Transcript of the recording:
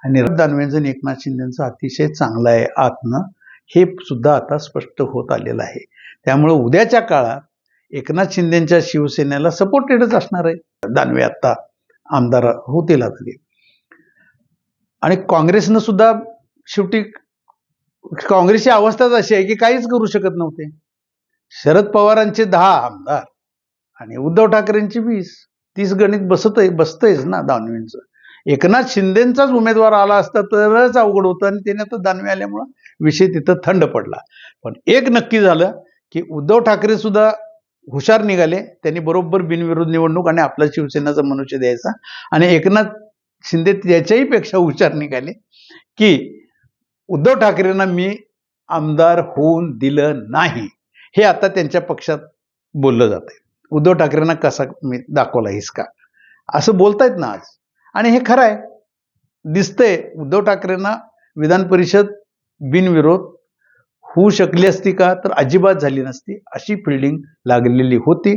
आणि दानवेंचं आणि एकनाथ शिंदेचं अतिशय चांगलं आहे आतनं, हे सुद्धा आता स्पष्ट होत आलेलं आहे. त्यामुळे उद्याच्या काळात एकनाथ शिंदेच्या शिवसेनेला सपोर्टेडच असणार आहे दानवे आता आमदार होतील आता. आणि काँग्रेसनं सुद्धा शेवटी काँग्रेसची अवस्थाच अशी आहे की काहीच करू शकत नव्हते. शरद पवारांचे 10 आमदार आणि उद्धव ठाकरेंची 20-30 गणित बसतंयच ना दानवेंचं. एकनाथ शिंदेचाच उमेदवार आला असता तरच अवघड होतं आणि त्याने तर दानवे आल्यामुळं विषय तिथं थंड पडला. पण एक नक्की झालं की उद्धव ठाकरे सुद्धा हुशार निघाले. त्यांनी बरोबर बिनविरोध निवडणूक आणि आपला शिवसेनेचा मनुष्य द्यायचा. आणि एकनाथ शिंदे त्याच्याही पेक्षा हुशार निघाले की उद्धव ठाकरेंना मी आमदार होऊन दिलं नाही, हे आता त्यांच्या पक्षात बोललं जात आहे. उद्धव ठाकरेंना कसा मी दाखवला हिसका असं बोलतायत ना आज. आणि हे खरं आहे, दिसतंय उद्धव ठाकरेंना विधान परिषद बिनविरोध होऊ शकली असती का, तर अजिबात झाली नसती, अशी फिल्डिंग लागलेली होती.